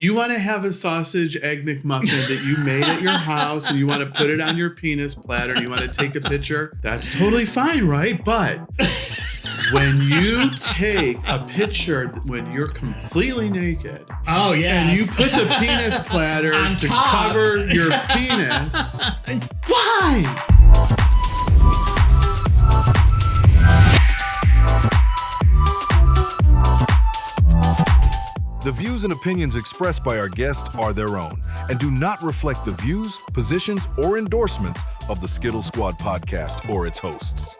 You want to have a sausage egg McMuffin that you made at your house and you want to put it on your penis platter and you want to take a picture? That's totally fine, right? But when you take a picture when you're completely naked, oh yeah, and you put the penis platter to cover your penis, why? The views and opinions expressed by our guests are their own and do not reflect the views, positions, or endorsements of the Skittle Squad Podcast or its hosts.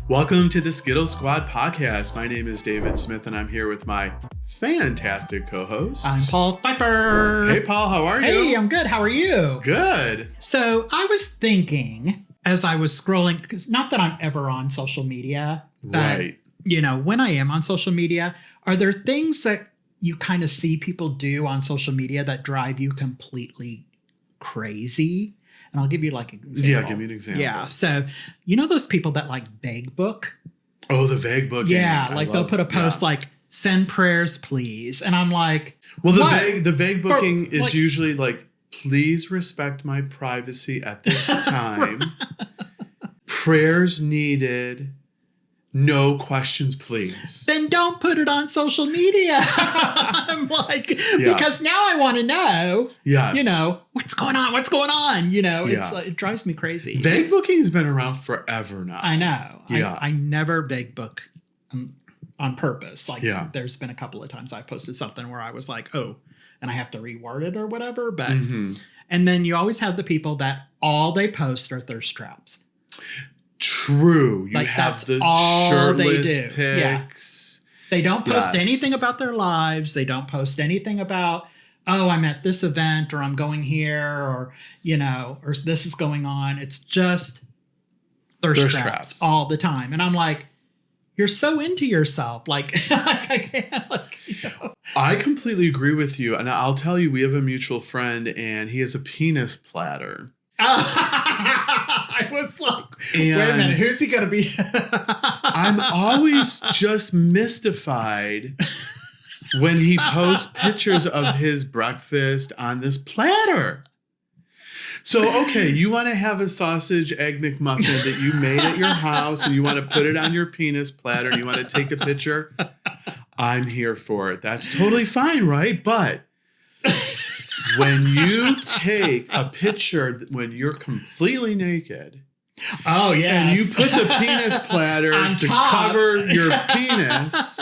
Welcome to the Skittle Squad Podcast. My name is David Smith, and I'm here with my fantastic co-host. I'm Paul Piper. Hey, Paul, how are you? Hey, I'm good. How are you? Good. So I was thinking as I was scrolling, because not that I'm ever on social media, but, right. You know, when I am on social media, are there things that you kind of see people do on social media that drive you completely crazy? And I'll give you like an example. Yeah, give me an example. Yeah. So, you know those people that like vague book? Oh, the vague booking. Yeah. Like they'll put a post like, send prayers, please. And I'm like, well, the what? vague booking is like, usually like, please respect my privacy at this time. Prayers needed. No questions, please. Then don't put it on social media. I'm like, because now I want to know, yes. You know, what's going on? What's going on? You know, it's like, it drives me crazy. Vague booking has been around forever now. I know. Yeah. I never vague book on purpose. Like there's been a couple of times I posted something where I was like, oh, and I have to reword it or whatever. But, and then you always have the people that all they post are thirst traps. True. You like have the shirtless pics. Yeah. They don't post anything about their lives. They don't post anything about, oh, I'm at this event or I'm going here or, you know, or this is going on. It's just thirst traps all the time. And I'm like, you're so into yourself. Like, I completely agree with you. And I'll tell you, we have a mutual friend and he has a penis platter. I was like, wait a minute, who's he going to be? I'm always just mystified when he posts pictures of his breakfast on this platter. So, okay, you want to have a sausage egg McMuffin that you made at your house and you want to put it on your penis platter and you want to take a picture. I'm here for it. That's totally fine, right? But when you take a picture when you're completely naked, oh yeah, and you put the penis platter to cover your penis,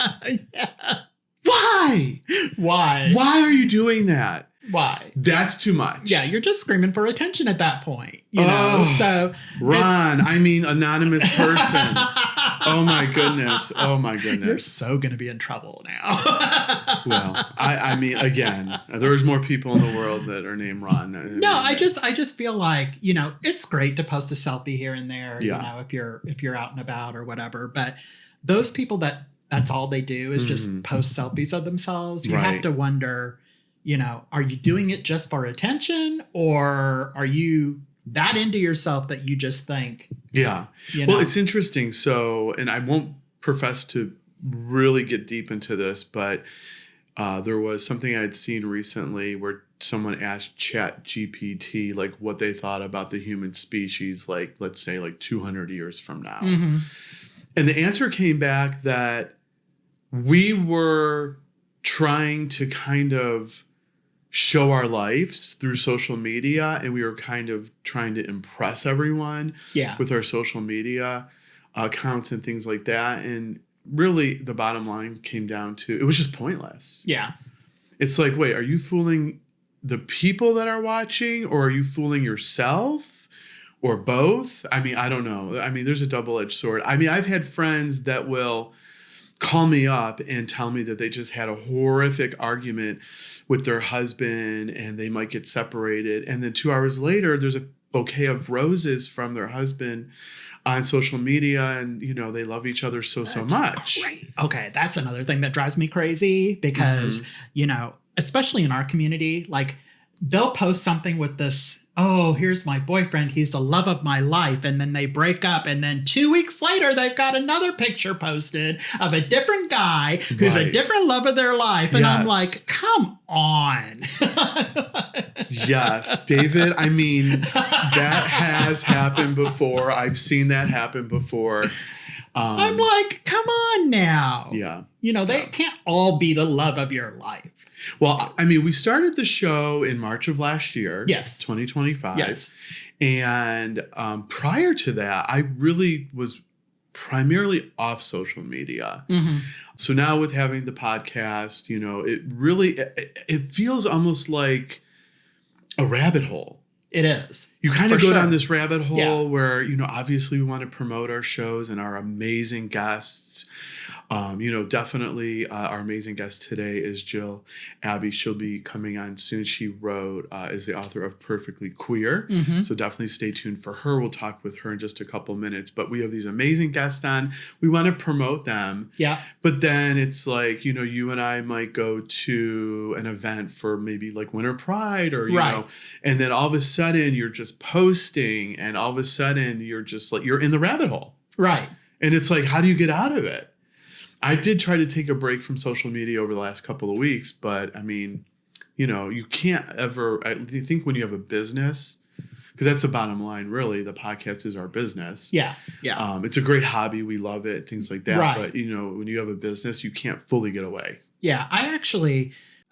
why? Why are you doing that? Why? That's too much. Yeah, you're just screaming for attention at that point, you know. So anonymous person. Oh my goodness. You're so going to be in trouble now. Well, I mean, again, there's more people in the world that are named Ron. No, I just feel like, you know, it's great to post a selfie here and there, you know, if you're out and about or whatever. But those people that's all they do is just post selfies of themselves. You have to wonder, you know, are you doing it just for attention or are you that into yourself that you just think? Yeah. You know? Well, it's interesting. So, and I won't profess to really get deep into this, but there was something I had seen recently where someone asked ChatGPT like what they thought about the human species, like let's say like 200 years from now. And the answer came back that we were trying to kind of show our lives through social media, and we were kind of trying to impress everyone with our social media accounts and things like that. And really the bottom line came down to, it was just pointless. Yeah. It's like, wait, are you fooling the people that are watching, or are you fooling yourself, or both? I mean, I don't know. I mean, there's a double-edged sword. I mean, I've had friends that will call me up and tell me that they just had a horrific argument with their husband and they might get separated. And then 2 hours later, there's a bouquet of roses from their husband on social media, and, you know, they love each other so much. Great. Okay, that's another thing that drives me crazy because, you know, especially in our community, like they'll post something with this, oh, here's my boyfriend, he's the love of my life, and then they break up, and then 2 weeks later they've got another picture posted of a different guy who's a different love of their life, and I'm like, come on. Yes, David, I mean, that has happened before. I've seen that happen before. I'm like, come on now. Yeah. They can't all be the love of your life. Well, I mean, we started the show in March of last year. Yes. 2025. Yes. And prior to that, I really was primarily off social media. Mm-hmm. So now with having the podcast, it really, it feels almost like a rabbit hole. It is. You kind of go down this rabbit hole where, obviously we want to promote our shows and our amazing guests. Definitely our amazing guest today is Jill Abby. She'll be coming on soon. She wrote, is the author of Perfectly Queer. Mm-hmm. So definitely stay tuned for her. We'll talk with her in just a couple minutes. But we have these amazing guests on. We want to promote them. Yeah. But then it's like, you and I might go to an event for maybe like Winter Pride or, you know, and then all of a sudden you're just posting and all of a sudden you're just like, you're in the rabbit hole. Right. And it's like, how do you get out of it? I did try to take a break from social media over the last couple of weeks, but I mean, you can't ever, I think when you have a business, because that's the bottom line, really, the podcast is our business. Yeah. Yeah. It's a great hobby. We love it, things like that. Right. But, when you have a business, you can't fully get away. Yeah.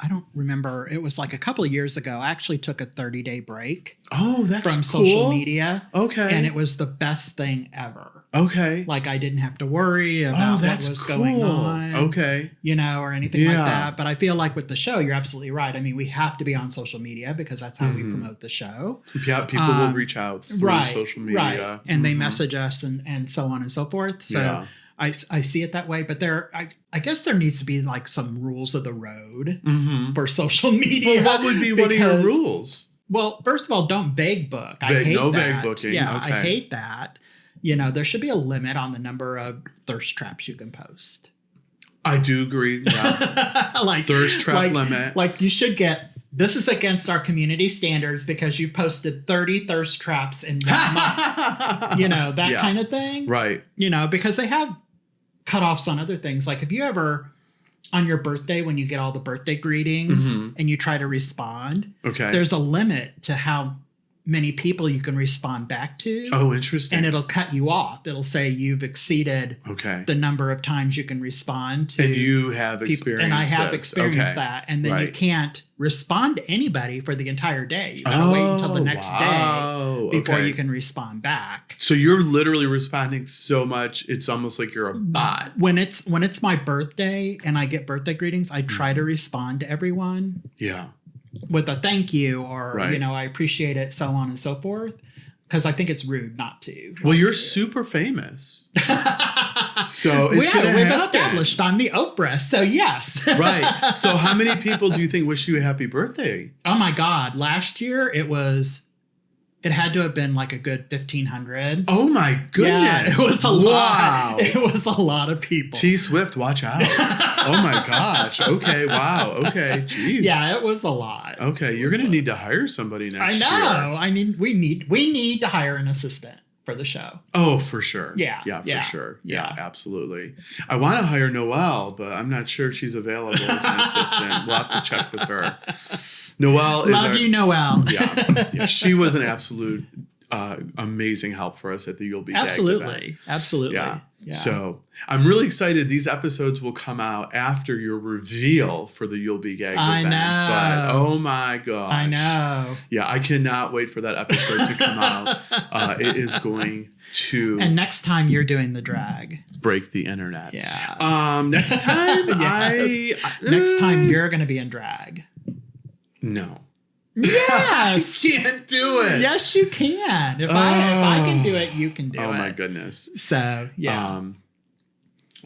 I don't remember. It was like a couple of years ago. I actually took a 30-day break. Oh, that's from cool. social media. Okay. And it was the best thing ever. Okay. Like I didn't have to worry about what was going on. Okay. Or anything like that. But I feel like with the show, you're absolutely right. I mean, we have to be on social media because that's how we promote the show. Yeah, people will reach out through social media. Right. And they message us and so on and so forth. So I see it that way, but I guess there needs to be like some rules of the road for social media. Well, what would be one of your rules? Well, first of all, don't beg book. I hate that. Beg booking. Yeah, okay. I hate that. There should be a limit on the number of thirst traps you can post. I do agree. Yeah. Like thirst trap limit. Like you should get. This is against our community standards because you posted 30 thirst traps in 1 month. That kind of thing. Right. Because they have cutoffs on other things. Like if you ever, on your birthday, when you get all the birthday greetings and you try to respond, there's a limit to how many people you can respond back to. Oh, interesting. And it'll cut you off. It'll say you've exceeded the number of times you can respond to. And you have experienced And I have experienced that. And then you can't respond to anybody for the entire day. You gotta wait until the next day before you can respond back. So you're literally responding so much, it's almost like you're a bot. When it's my birthday and I get birthday greetings, I try to respond to everyone. Yeah. With a thank you or, I appreciate it, so on and so forth. Because I think it's rude not to. Well, you're super famous. So it's going to happen. We've established I'm the Oprah, so yes. Right. So how many people do you think wish you a happy birthday? Oh my God. Last year it had to have been like a good 1,500. Oh my goodness. Yeah, it was a lot. It was a lot of people. T Swift, watch out. Oh my gosh. Okay. Wow. Okay. Jeez. Yeah, it was a lot. Okay. You're going to need to hire somebody next year. I know. We need to hire an assistant for the show. Oh, for sure. Yeah. Yeah, for sure. Yeah, absolutely. I want to hire Noelle, but I'm not sure she's available as an assistant. We'll have to check with her. Noelle is you, Noelle. Yeah. She was an absolute amazing help for us at the You'll Be Gagged event. Absolutely. Yeah. So I'm really excited. These episodes will come out after your reveal for the You'll Be Gagged event. I know. But oh my gosh. I know. Yeah, I cannot wait for that episode to come out. It is going to. And next time you're doing the drag. Break the internet. Yeah. Next time next time you're going to be in drag. No. Yes. You can't do it. Yes, you can. If I can do it, you can do it. Oh my goodness. So, yeah.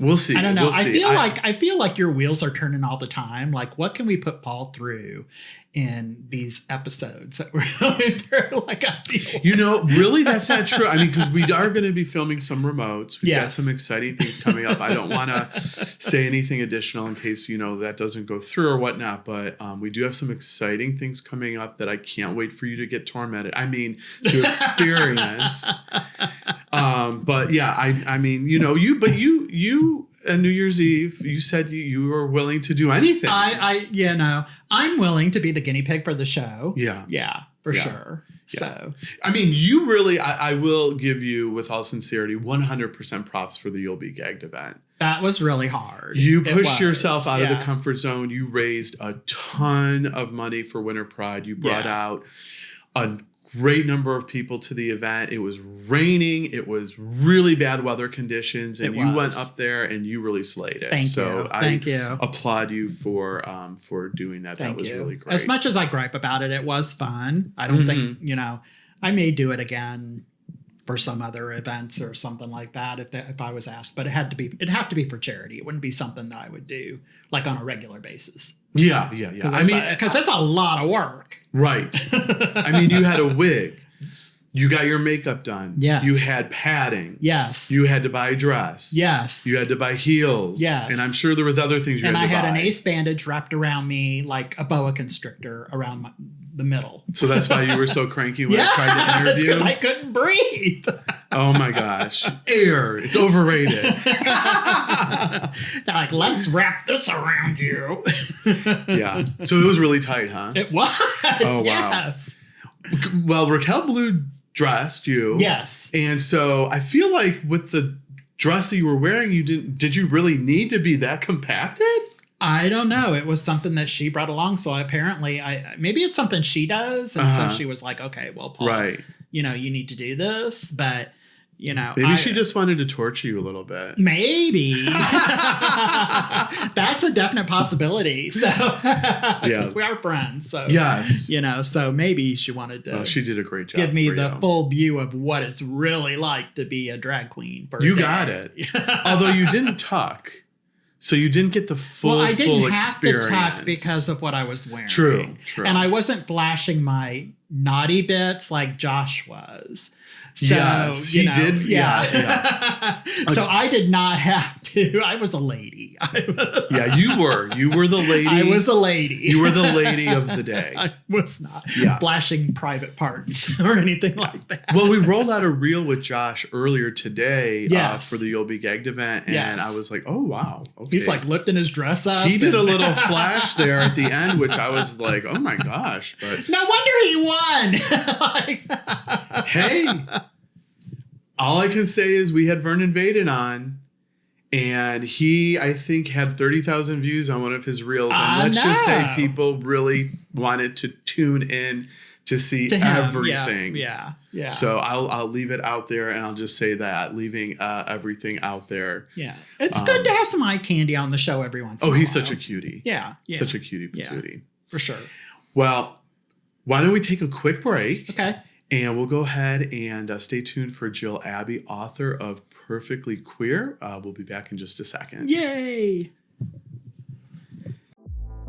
We'll see. I don't know. We'll see. I feel like your wheels are turning all the time. Like, what can we put Paul through in these episodes that we're going through? Like, I feel really, that's not true. I mean, because we are going to be filming some remotes. We've got some exciting things coming up. I don't want to say anything additional in case, that doesn't go through or whatnot. But we do have some exciting things coming up that I can't wait for you to get tormented. I mean, to experience. But yeah, I mean, you on New Year's Eve, you said you were willing to do anything. I'm willing to be the guinea pig for the show. Yeah, for sure. Yeah. So, I mean, you really, I will give you, with all sincerity, 100% props for the You'll Be Gagged event. That was really hard. You pushed yourself out of the comfort zone. You raised a ton of money for Winter Pride. You brought out a great number of people to the event. It was raining. It was really bad weather conditions, and you went up there and you really slayed it. Thank you. Applaud you for doing that. That was really great. As much as I gripe about it, it was fun. I don't think I may do it again for some other events or something like that if I was asked. But it'd have to be for charity. It wouldn't be something that I would do like on a regular basis. Yeah. I mean, because that's a lot of work. Right. I mean, you had a wig. You got your makeup done. Yes. You had padding. Yes. You had to buy a dress. Yes. You had to buy heels. Yes. And I'm sure there was other things you had to buy. And I had an ace bandage wrapped around me like a boa constrictor around the middle. So that's why you were so cranky when I tried to interview? Because I couldn't breathe. Oh my gosh. Air. It's overrated. They're like, let's wrap this around you. Yeah. So it was really tight, huh? It was. Oh, wow. Yes. Well, Raquel Blue dressed you. Yes. And so I feel like with the dress that you were wearing, did you really need to be that compacted? I don't know. It was something that she brought along. So apparently maybe it's something she does. And so she was like, okay, well, Paul, you need to do this. But, maybe she just wanted to torture you a little bit. Maybe. That's a definite possibility. So, because we are friends. So, yes. So maybe she wanted to. Oh, she did a great job. Give me the full view of what it's really like to be a drag queen. You got it. Although you didn't tuck. So you didn't get the full experience. Well, I didn't have to tuck because of what I was wearing. True. And I wasn't flashing my naughty bits like Josh was. So, yes, he did. Yeah. So I did not have to. I was a lady. Yeah, you were. You were the lady. I was a lady. You were the lady of the day. I was not flashing private parts or anything like that. Well, we rolled out a reel with Josh earlier today for the You'll Be Gagged event. And I was like, oh, wow. Okay. He's like lifting his dress up. He did a little flash there at the end, which I was like, oh, my gosh. But no wonder he won. Hey. All I can say is we had Vernon Vaden on, and he, I think, had 30,000 views on one of his reels. And let's just say people really wanted to tune in to see everything. Yeah. So I'll leave it out there, and I'll just say that, leaving everything out there. Yeah. It's good to have some eye candy on the show every once in a while. Oh, he's such a cutie. Yeah. Such a cutie patootie. Yeah, for sure. Well, why don't we take a quick break? Okay. And we'll go ahead and stay tuned for Jillian Abby, author of Perfectly Queer. We'll be back in just a second. Yay!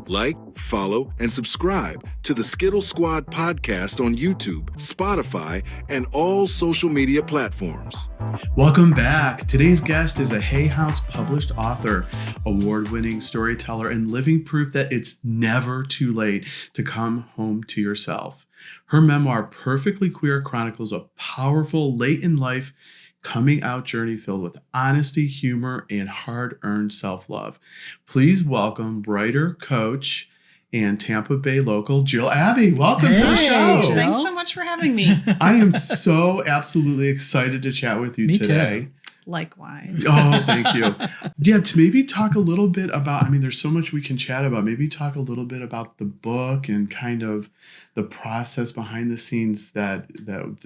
Like, follow, and subscribe to the Skittle Squad Podcast on YouTube, Spotify, and all social media platforms. Welcome back. Today's guest is a Hay House published author, award-winning storyteller, and living proof that it's never too late to come home to yourself. Her memoir, Perfectly Queer, chronicles a powerful late-in-life coming out journey filled with honesty, humor, and hard-earned self-love. Please welcome writer, coach, and Tampa Bay local Jillian Abby. Welcome to the show. Jill. Thanks so much for having me. I am so absolutely excited to chat with you today. Too. Likewise. Oh, thank you. Yeah, to maybe talk a little bit about, there's so much we can chat about. Maybe talk a little bit about the book and kind of the process behind the scenes that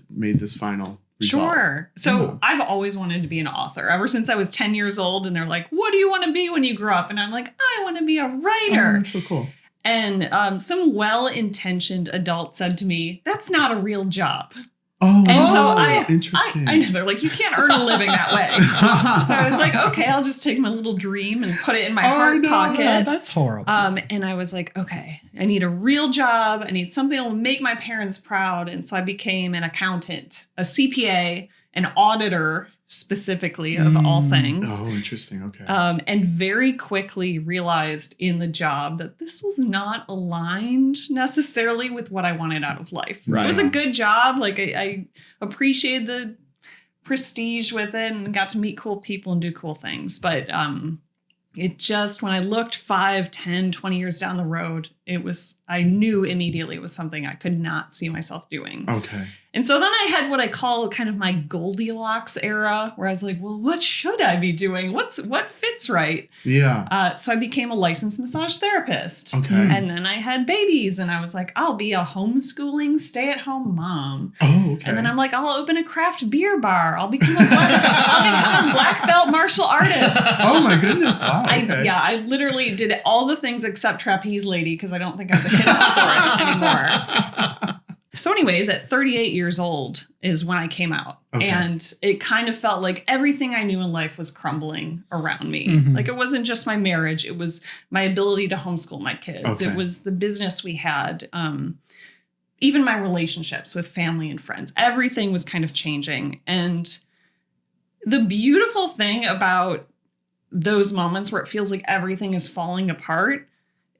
made this final result. Sure. So I've always wanted to be an author ever since I was 10 years old. And they're like, what do you want to be when you grow up? And I'm like, I want to be a writer. Oh, that's so cool. And some well-intentioned adult said to me, that's not a real job. Oh, and so interesting. I know they're like, you can't earn a living that way. So I was like, okay, I'll just take my little dream and put it in my heart pocket. Yeah, that's horrible. And I was like, okay, I need a real job. I need something that will make my parents proud. And so I became an accountant, a CPA, an auditor, specifically of all things. Oh, interesting. Okay. And very quickly realized in the job that this was not aligned necessarily with what I wanted out of life. Right. It was a good job. Like I appreciated the prestige with it and got to meet cool people and do cool things. But it just, when I looked 5, 10, 20 years down the road, I knew immediately it was something I could not see myself doing. Okay. And so then I had what I call kind of my Goldilocks era, where I was like, well, what should I be doing? What fits right? Yeah. So I became a licensed massage therapist. Okay. And then I had babies and I was like, I'll be a homeschooling stay-at-home mom. Oh, okay. And then I'm like, I'll open a craft beer bar. I'll become a black belt martial artist. Oh my goodness. Wow. Okay. I literally did all the things except trapeze lady because I don't think I have the hips for it anymore. So anyways, at 38 years old is when I came out. Okay. And it kind of felt like everything I knew in life was crumbling around me. Mm-hmm. Like it wasn't just my marriage. It was my ability to homeschool my kids. Okay. It was the business we had. Even my relationships with family and friends. Everything was kind of changing. And the beautiful thing about those moments where it feels like everything is falling apart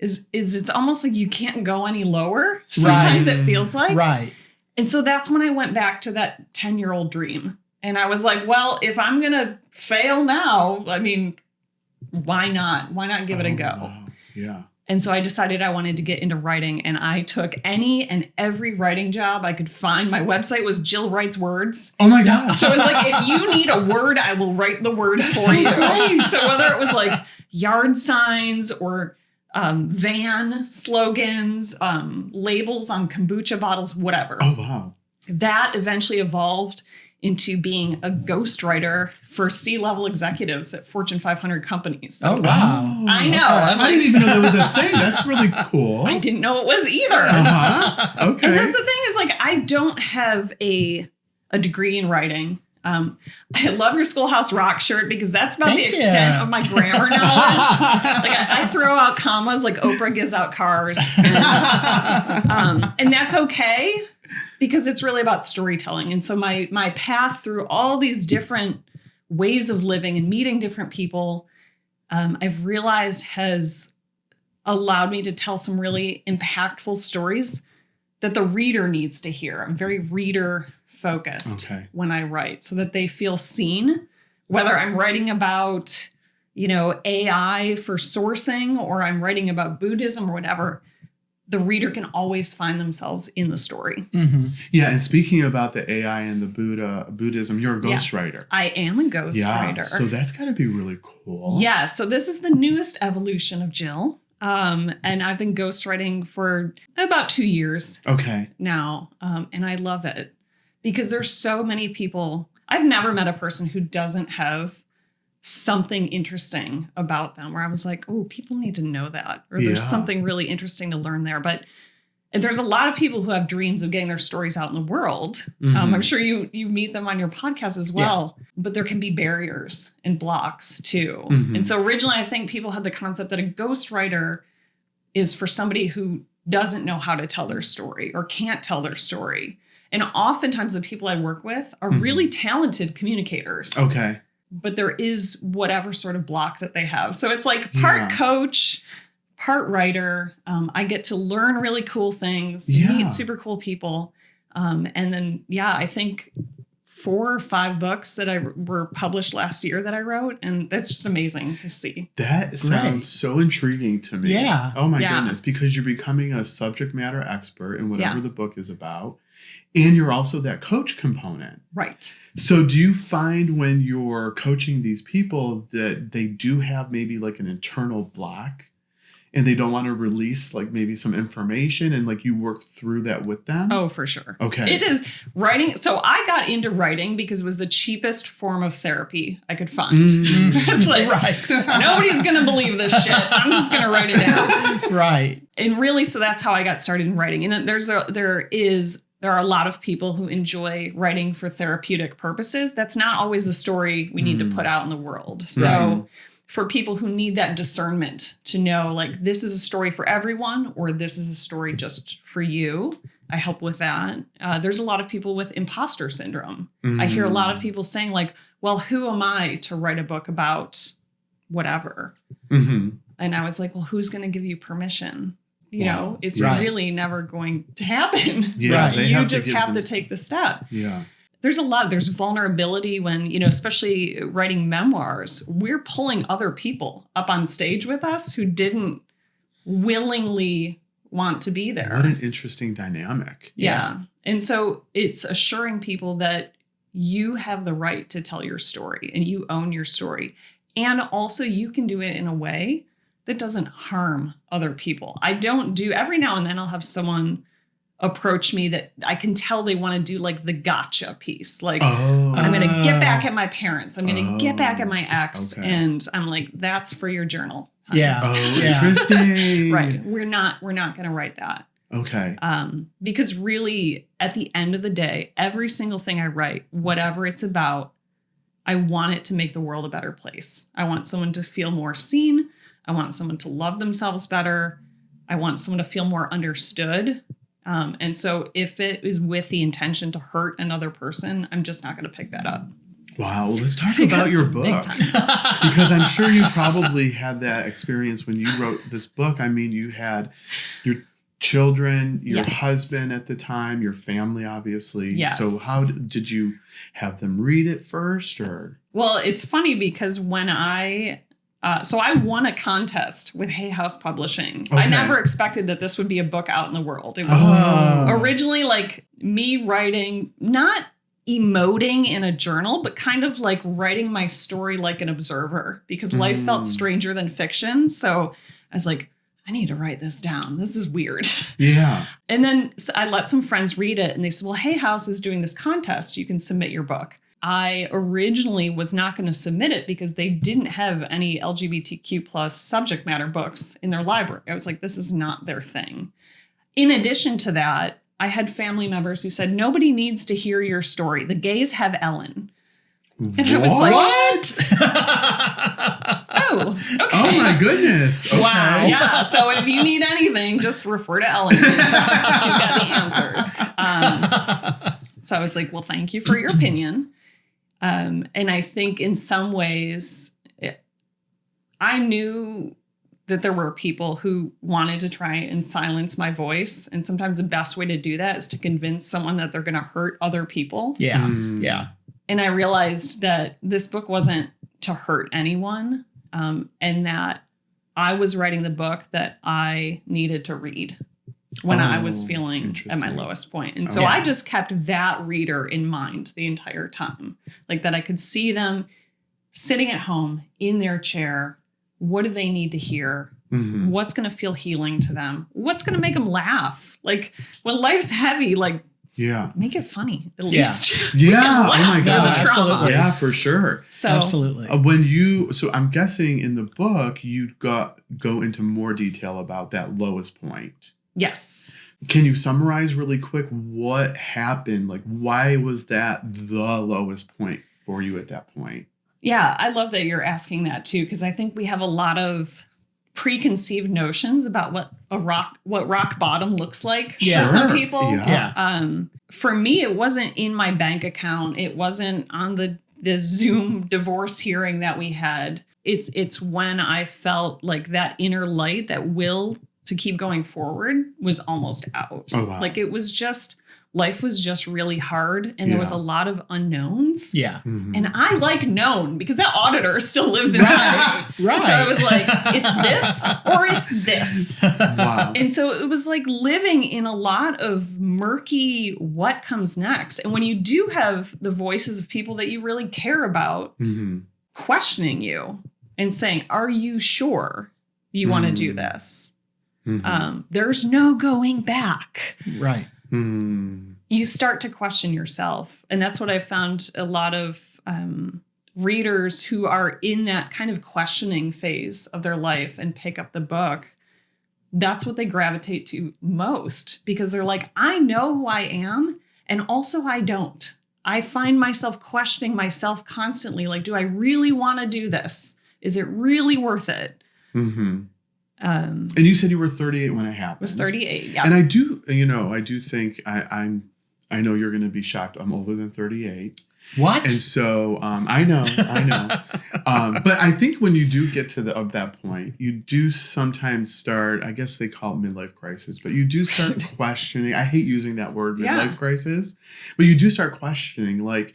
is it's almost like you can't go any lower. Sometimes it feels like. Right. And so that's when I went back to that 10-year-old dream. And I was like, well, if I'm going to fail now, I mean, why not? Why not give it a go? Wow. Yeah. And so I decided I wanted to get into writing, and I took any and every writing job I could find. My website was Jill Writes Words. Oh my God. So it was like, if you need a word, I will write the word for you. So whether it was like yard signs or van slogans, labels on kombucha bottles, whatever. Oh, wow. That eventually evolved into being a ghostwriter for C-level executives at Fortune 500 companies. Oh, wow. I know. I didn't even know that was a thing. That's really cool. I didn't know it was either. Uh-huh. Okay. And that's the thing is, like, I don't have a degree in writing. I love your Schoolhouse Rock shirt because that's about the extent of my grammar knowledge. Like I throw out commas like Oprah gives out cars. And that's okay because it's really about storytelling. And so my path through all these different ways of living and meeting different people, I've realized has allowed me to tell some really impactful stories that the reader needs to hear. I'm very reader focused when I write so that they feel seen, whether I'm writing about, AI for sourcing or I'm writing about Buddhism or whatever, the reader can always find themselves in the story. Mm-hmm. Yeah. And speaking about the AI and the Buddhism, you're a ghostwriter. I am a ghostwriter. So that's got to be really cool. Yeah. So this is the newest evolution of Jill. And I've been ghostwriting for about 2 years now. And I love it because there's so many people. I've never met a person who doesn't have something interesting about them where I was like, oh, people need to know that. Or there's something really interesting to learn there. But there's a lot of people who have dreams of getting their stories out in the world. Mm-hmm. I'm sure you meet them on your podcast as well. Yeah. But there can be barriers and blocks too. Mm-hmm. And so originally I think people had the concept that a ghostwriter is for somebody who doesn't know how to tell their story or can't tell their story. And oftentimes the people I work with are really talented communicators. Okay. But there is whatever sort of block that they have. So it's like part coach, part writer. I get to learn really cool things, meet super cool people. And then, I think 4 or 5 books that were published last year that I wrote. And that's just amazing to see. That sounds so intriguing to me. Yeah. Oh my goodness. Because you're becoming a subject matter expert in whatever the book is about. And you're also that coach component. Right. So do you find when you're coaching these people that they do have maybe like an internal block and they don't want to release like maybe some information and like you work through that with them? Oh, for sure. Okay. It is writing. So I got into writing because it was the cheapest form of therapy I could find. Mm-hmm. It's like, nobody's going to believe this shit. I'm just going to write it down. Right. And really, so that's how I got started in writing. And there's there are a lot of people who enjoy writing for therapeutic purposes. That's not always the story we need to put out in the world. So for people who need that discernment to know, like, this is a story for everyone, or this is a story just for you, I help with that. There's a lot of people with imposter syndrome. I hear a lot of people saying, like, well, who am I to write a book about whatever? And I was like, well, who's going to give you permission? You know, it's really never going to happen. You just have to take the step. There's vulnerability when, you know, especially writing memoirs, we're pulling other people up on stage with us who didn't willingly want to be there. What an interesting dynamic. Yeah. And so it's assuring people that you have the right to tell your story and you own your story. And also you can do it in a way that doesn't harm other people. Every now and then I'll have someone approach me that I can tell they want to do like the gotcha piece. Like, I'm going to get back at my parents. I'm going to get back at my ex. Okay. And I'm like, that's for your journal. Honey. Interesting. Right. We're not going to write that. Okay. Because really at the end of the day, every single thing I write, whatever it's about, I want it to make the world a better place. I want someone to feel more seen. I want someone to love themselves better. I want someone to feel more understood. And so if it is with the intention to hurt another person, I'm just not going to pick that up. Wow. Well, let's talk about your book. Because I'm sure you probably had that experience when you wrote this book. I mean, you had your children, your husband at the time, your family, obviously. Yes. So how did you have them read it first? Or? Well, it's funny because when I won a contest with Hay House Publishing. Okay. I never expected that this would be a book out in the world. It was originally like me writing, not emoting in a journal, but kind of like writing my story like an observer because life felt stranger than fiction. So I was like, I need to write this down. This is weird. Yeah. And then I let some friends read it and they said, well, Hay House is doing this contest. You can submit your book. I originally was not going to submit it because they didn't have any LGBTQ plus subject matter books in their library. I was like, this is not their thing. In addition to that, I had family members who said, nobody needs to hear your story. The gays have Ellen. And I was like, what? Oh, okay. Oh my goodness. Okay. Wow. Yeah. So if you need anything, just refer to Ellen. She's got the answers. So I was like, well, thank you for your opinion. And I think in some ways, I knew that there were people who wanted to try and silence my voice. And sometimes the best way to do that is to convince someone that they're going to hurt other people. Yeah. Yeah. And I realized that this book wasn't to hurt anyone, and that I was writing the book that I needed to read when I was feeling at my lowest point. And so I just kept that reader in mind the entire time. Like that I could see them sitting at home in their chair. What do they need to hear? Mm-hmm. What's going to feel healing to them? What's going to make them laugh? Like when life's heavy, like, make it funny at least. Yeah. Oh my God. Absolutely. Yeah, for sure. So absolutely. So I'm guessing in the book, you go into more detail about that lowest point. Yes. Can you summarize really quick what happened? Like, why was that the lowest point for you at that point? Yeah, I love that you're asking that too, because I think we have a lot of preconceived notions about what rock bottom looks like for some people. Yeah. For me, it wasn't in my bank account. It wasn't on the Zoom divorce hearing that we had. It's when I felt like that inner light, that will to keep going forward was almost out. Oh, wow. Like it was just, life was just really hard and there was a lot of unknowns. Yeah. Mm-hmm. And I like known because that auditor still lives inside me. Right. So I was like, it's this or it's this. Wow. And so it was like living in a lot of murky what comes next. And when you do have the voices of people that you really care about questioning you and saying, are you sure you want to do this? Mm-hmm. There's no going back. Right. You start to question yourself. And that's what I found a lot of readers who are in that kind of questioning phase of their life and pick up the book. that's what they gravitate to most, because they're like, I know who I am, and also I don't. I find myself questioning myself constantly. Like, do I really want to do this? Is it really worth it? Mm-hmm. And you said you were 38 when it happened. I was 38, yeah. And I do think I know you're going to be shocked. I'm older than 38. What? And so I know. But I think when you do get to that point, you do sometimes start, I guess they call it midlife crisis, but you do start questioning. I hate using that word, midlife crisis, but you do start questioning, like,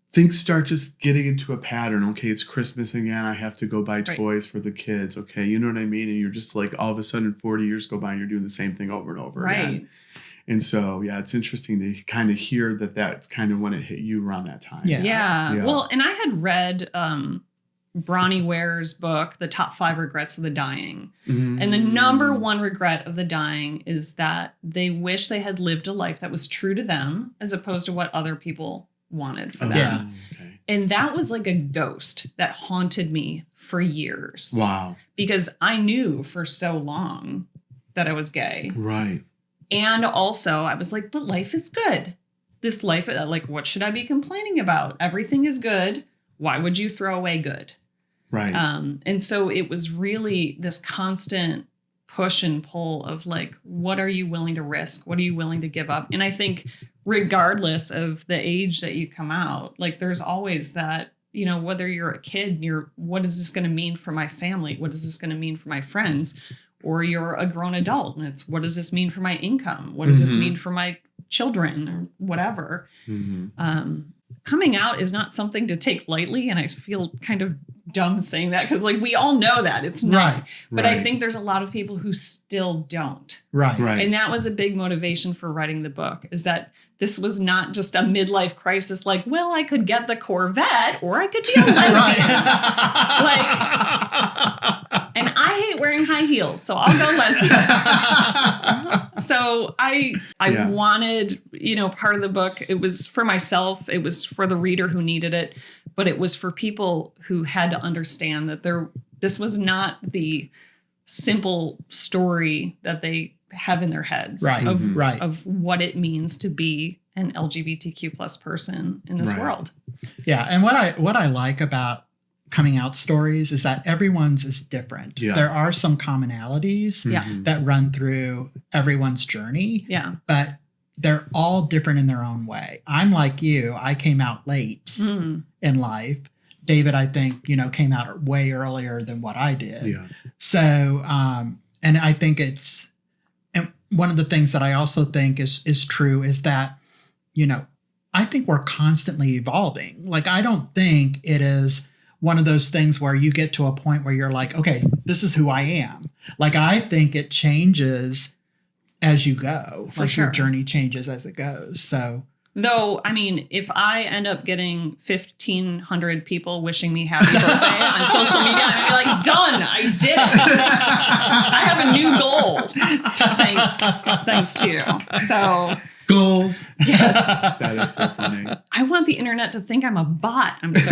things start just getting into a pattern. Okay, it's Christmas again. I have to go buy toys for the kids. Okay, you know what I mean? And you're just like, all of a sudden 40 years go by and you're doing the same thing over and over again. And so, yeah, it's interesting to kind of hear that that's kind of when it hit you around that time. Yeah. Well, and I had read Bronnie Ware's book, The Top 5 Regrets of the Dying. Mm. And the number one regret of the dying is that they wish they had lived a life that was true to them as opposed to what other people wanted for them. Yeah. Okay. And that was like a ghost that haunted me for years. Wow. Because I knew for so long that I was gay. Right. And also I was like, but life is good. This life, like, what should I be complaining about? Everything is good. Why would you throw away good? Right. And so it was really this constant push and pull of like, what are you willing to risk? What are you willing to give up? And I think regardless of the age that you come out, like, there's always that, you know, whether you're a kid and what is this going to mean for my family? What is this going to mean for my friends? Or you're a grown adult and it's, what does this mean for my income? What does this mean for my children or whatever? Mm-hmm. Coming out is not something to take lightly. And I feel kind of dumb saying that because, like, we all know that it's not. But I think there's a lot of people who still don't. Right. And that was a big motivation for writing the book, is that this was not just a midlife crisis like, well, I could get the Corvette or I could be a lesbian. And I hate wearing high heels, so I'll go lesbian. So I wanted, you know, part of the book, it was for myself, it was for the reader who needed it, but it was for people who had to understand that this was not the simple story that they have in their heads of what it means to be an LGBTQ plus person in this world. Yeah. And what I like about coming out stories is that everyone's is different. Yeah. There are some commonalities that run through everyone's journey. Yeah. But they're all different in their own way. I'm like you. I came out late in life. David, I think, you know, came out way earlier than what I did. Yeah. So, and I think it's, and one of the things that I also think is true is that, you know, I think we're constantly evolving. Like, I don't think it is one of those things where you get to a point where you're like, okay, this is who I am. Like, I think it changes as you go. For sure. Your journey changes as it goes. So, though, I mean, if I end up getting 1,500 people wishing me happy birthday on social media, I'm gonna be like, done, I did it. I have a new goal. Thanks to you. So. Goals. Yes. That is so funny. I want the internet to think I'm a bot. I'm so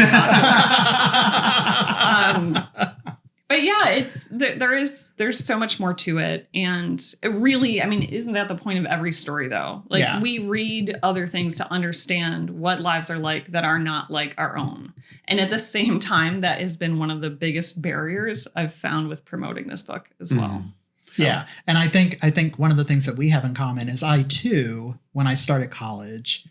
popular. But yeah, there's so much more to it. And it really, I mean, isn't that the point of every story though? Like, we read other things to understand what lives are like that are not like our own. And at the same time, that has been one of the biggest barriers I've found with promoting this book as well. So. Yeah. And I think one of the things that we have in common is I too, when I started college,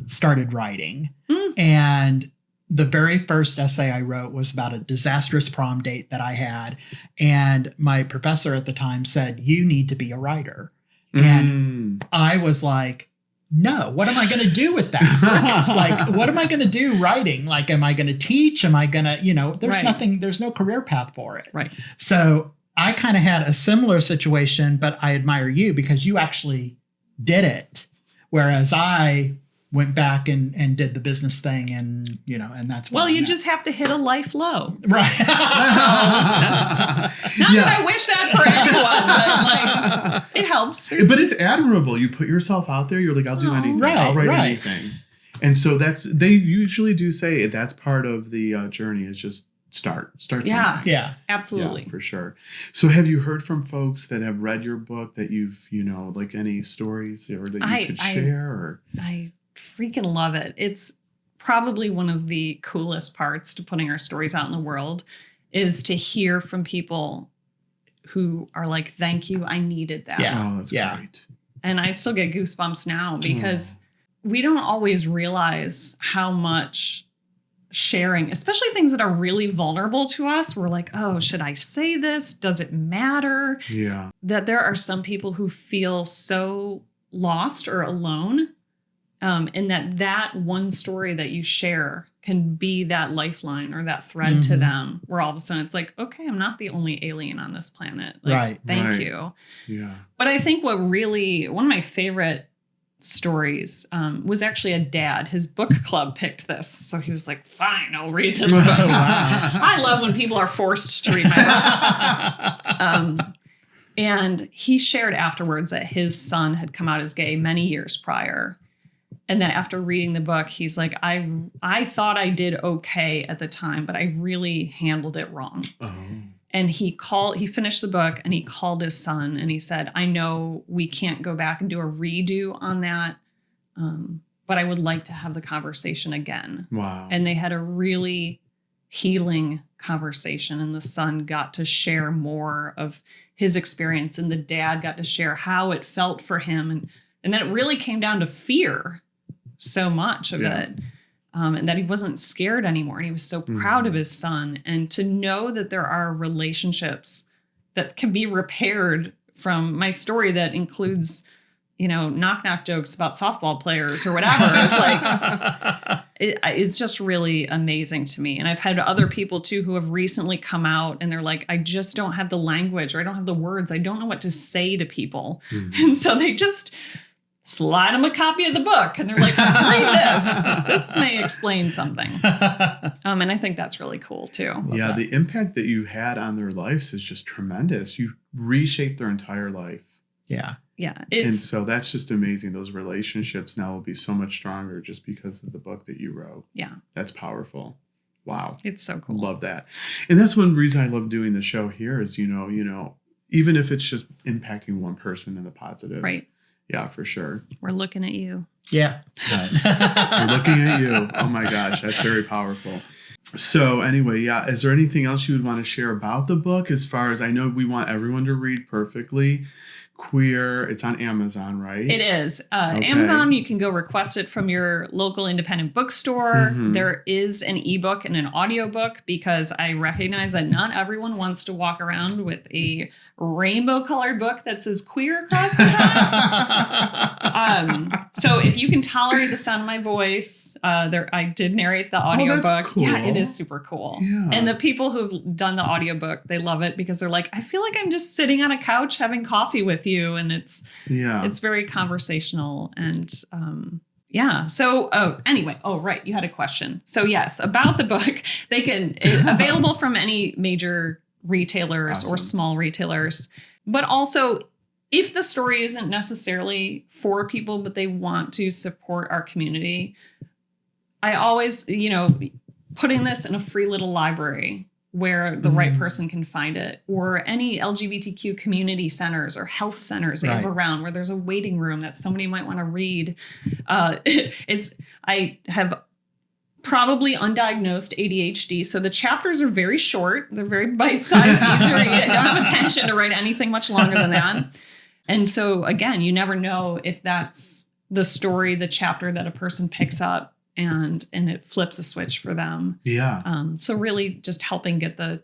started writing. And the very first essay I wrote was about a disastrous prom date that I had. And my professor at the time said, you need to be a writer. And I was like, no, what am I going to do with that? Like, what am I going to do writing? Like, am I going to teach? Am I going to, you know, there's no career path for it. Right. So I kind of had a similar situation, but I admire you because you actually did it. Whereas I went back and did the business thing and, you know, and that's well, you just have to hit a life low. Right. So that's not that I wish that for anyone, but like, it helps. But it's admirable. You put yourself out there. You're like, I'll do anything. I'll write anything. And so they usually do say that's part of the journey is just start Yeah. something. Yeah. Absolutely. Yeah, for sure. So have you heard from folks that have read your book that you've, like any stories or that you could share? Or I freaking love it. It's probably one of the coolest parts to putting our stories out in the world is to hear from people who are like, thank you, I needed that. Yeah. oh, that's great. And I still get goosebumps now because we don't always realize how much sharing, especially things that are really vulnerable to us. We're like, oh, should I say this? Does it matter? Yeah. That there are some people who feel so lost or alone. And that one story that you share can be that lifeline or that thread to them where all of a sudden it's like, okay, I'm not the only alien on this planet. Like, Right. Thank you. Yeah. But I think one of my favorite stories was actually a dad. His book club picked this. So he was like, fine, I'll read this book. Wow. I love when people are forced to read my book. And he shared afterwards that his son had come out as gay many years prior. And that after reading the book, he's like, I thought I did okay at the time, but I really handled it wrong. Oh. And he finished the book and he called his son and he said, I know we can't go back and do a redo on that, but I would like to have the conversation again. Wow. And they had a really healing conversation and the son got to share more of his experience and the dad got to share how it felt for him. And then it really came down to fear so much of it. And that he wasn't scared anymore. And he was so proud of his son. And to know that there are relationships that can be repaired from my story that includes, knock-knock jokes about softball players or whatever. It's like, it's just really amazing to me. And I've had other people too who have recently come out and they're like, I just don't have the language or I don't have the words. I don't know what to say to people. And so they just slide them a copy of the book and they're like, read this. This may explain something. And I think that's really cool too. Yeah, the impact that you had on their lives is just tremendous. You reshaped their entire life. Yeah. Yeah. And so that's just amazing. Those relationships now will be so much stronger just because of the book that you wrote. Yeah. That's powerful. Wow. It's so cool. Love that. And that's one reason I love doing the show here is, even if it's just impacting one person in the positive. Right. Yeah, for sure. We're looking at you. Yeah. Nice. We're looking at you. Oh my gosh, that's very powerful. So anyway, yeah, is there anything else you would want to share about the book as far as I know we want everyone to read Perfectly Queer. It's on Amazon, right? It is. Okay. Amazon, you can go request it from your local independent bookstore. There is an ebook and an audiobook because I recognize that not everyone wants to walk around with a rainbow colored book that says queer across the front. So if you can tolerate the sound of my voice, I did narrate the audiobook. That's cool. Yeah, it is super cool. Yeah. And the people who've done the audiobook, they love it because they're like, I feel like I'm just sitting on a couch having coffee with you. And it's very conversational and yeah. So, anyway. Oh, right. You had a question. So yes, about the book, available from any major retailers or small retailers, but also if the story isn't necessarily for people, but they want to support our community, I always, putting this in a free little library where the right person can find it, or any LGBTQ community centers or health centers they have around where there's a waiting room that somebody might want to read. I have probably undiagnosed ADHD. So the chapters are very short. They're very bite-sized, easier to read. I don't have attention to write anything much longer than that. And so again, you never know if that's the story, the chapter that a person picks up and it flips a switch for them. Yeah. So really just helping get the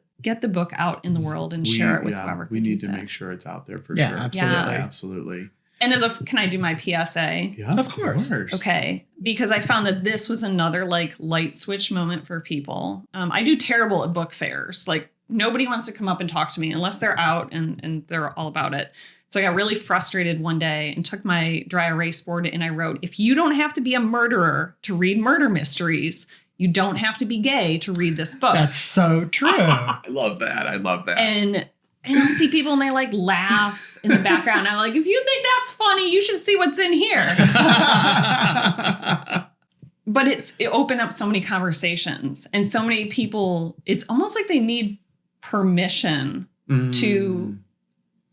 book out in the world and share it with whoever we can need use to it. make sure it's out there for Yeah, sure. absolutely. Yeah, absolutely. And can I do my PSA? Yeah, Of course. Okay. Because I found that this was another light switch moment for people. I do terrible at book fairs. Nobody wants to come up and talk to me unless they're out and they're all about it. So I got really frustrated one day and took my dry erase board and I wrote, if you don't have to be a murderer to read murder mysteries, you don't have to be gay to read this book. That's so true. I love that. And I'll see people and they laugh in the background. I'm like, if you think that's funny, you should see what's in here. But it opened up so many conversations, and so many people, it's almost like they need permission to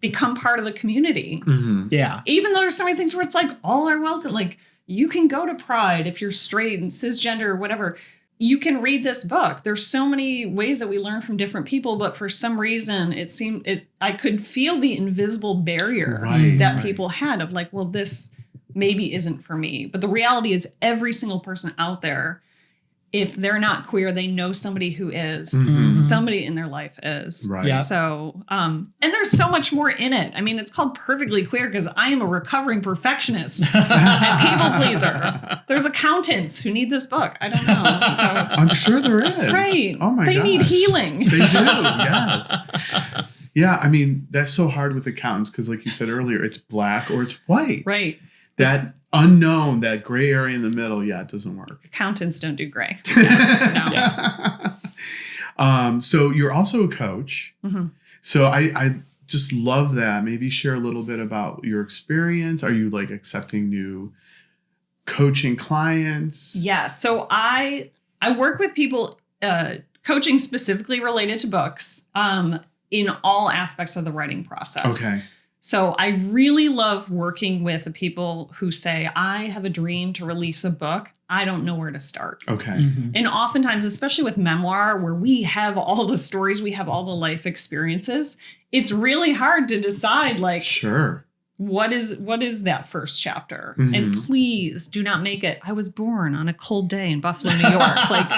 become part of the community. Mm-hmm. Yeah. Even though there's so many things where it's like all are welcome. Like you can go to Pride if you're straight and cisgender or whatever. You can read this book. There's so many ways that we learn from different people, but for some reason I could feel the invisible barrier that people had of like, well, this maybe isn't for me. But the reality is every single person out there, if they're not queer, they know somebody who is. Mm-hmm. Somebody in their life is. Right. Yeah. So, and there's so much more in it. I mean, it's called Perfectly Queer because I am a recovering perfectionist and people pleaser. There's accountants who need this book. I don't know. So I'm sure there is. right. Oh my god. They need healing. They do. Yes. Yeah. I mean, that's so hard with accountants because, like you said earlier, it's black or it's white. Right. That unknown, that gray area in the middle, it doesn't work. Accountants don't do gray. No. So you're also a coach. Mm-hmm. So I just love that. Maybe share a little bit about your experience. Are you like accepting new coaching clients? Yeah. So I work with people, coaching specifically related to books, in all aspects of the writing process. Okay. So I really love working with the people who say, I have a dream to release a book. I don't know where to start. Okay. Mm-hmm. And oftentimes, especially with memoir, where we have all the stories, we have all the life experiences, it's really hard to decide, like, Sure. what is that first chapter? Mm-hmm. And please do not make it, I was born on a cold day in Buffalo, New York. Like,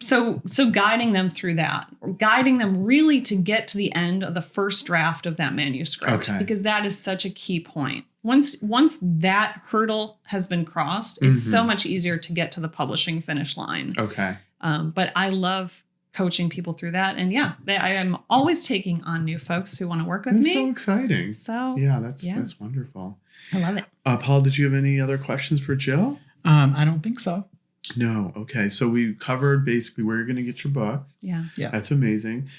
so guiding them through that, guiding them really to get to the end of the first draft of that manuscript, Okay. because that is such a key point. Once that hurdle has been crossed, it's so much easier to get to the publishing finish line. Okay. But I love coaching people through that. And I am always taking on new folks who want to work with That's me. so exciting. So Yeah, that's wonderful. I love it. Paul, did you have any other questions for Jill? I don't think so. No. Okay. So we covered basically where you're going to get your book. Yeah. Yeah. That's amazing.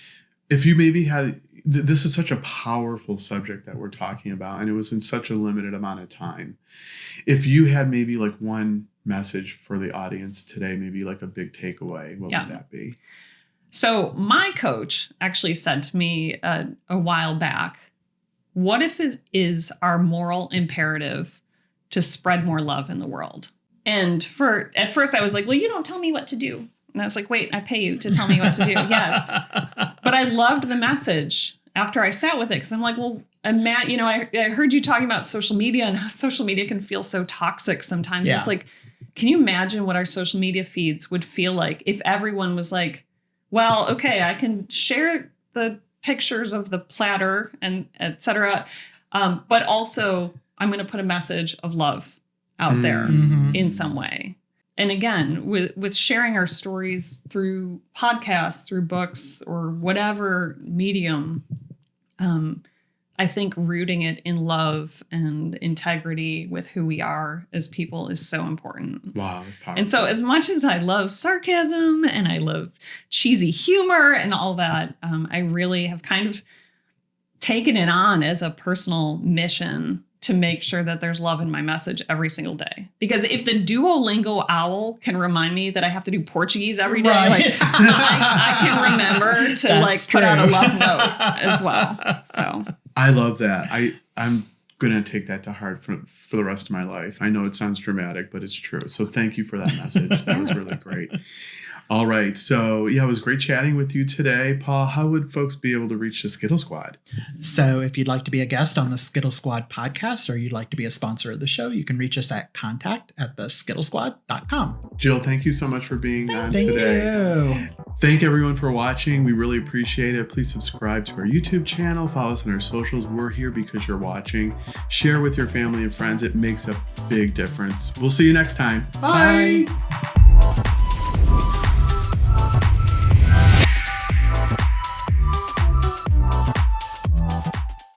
If you maybe had, this is such a powerful subject that we're talking about, and it was in such a limited amount of time. If you had maybe like one message for the audience today, maybe like a big takeaway, what would that be? So my coach actually said to me a while back, what if it is our moral imperative to spread more love in the world? And at first I was like, well, you don't tell me what to do. And I was like, wait, I pay you to tell me what to do. Yes. But I loved the message after I sat with it. Cause I'm like, well, Matt, I heard you talking about social media and how social media can feel so toxic sometimes. Yeah. It's like, can you imagine what our social media feeds would feel like if everyone was like, well, okay, I can share the pictures of the platter and et cetera. But also I'm going to put a message of love out there in some way. And again, with sharing our stories through podcasts, through books, or whatever medium, I think rooting it in love and integrity with who we are as people is so important. Wow. That's powerful. And so as much as I love sarcasm and I love cheesy humor and all that, I really have kind of taken it on as a personal mission to make sure that there's love in my message every single day. Because if the Duolingo owl can remind me that I have to do Portuguese every day, Right. like I can remember to That's put out a true. love note as well. So I love that. I'm going to take that to heart for the rest of my life. I know it sounds dramatic, but it's true. So thank you for that message. That was really great. All right. So it was great chatting with you today. Paul, how would folks be able to reach the Skittle Squad? So if you'd like to be a guest on the Skittle Squad podcast, or you'd like to be a sponsor of the show, you can reach us at contact@theskittlesquad.com. Jill, thank you so much for being on Thank today. you. Thank everyone for watching. We really appreciate it. Please subscribe to our YouTube channel. Follow us on our socials. We're here because you're watching. Share with your family and friends. It makes a big difference. We'll see you next time. Bye.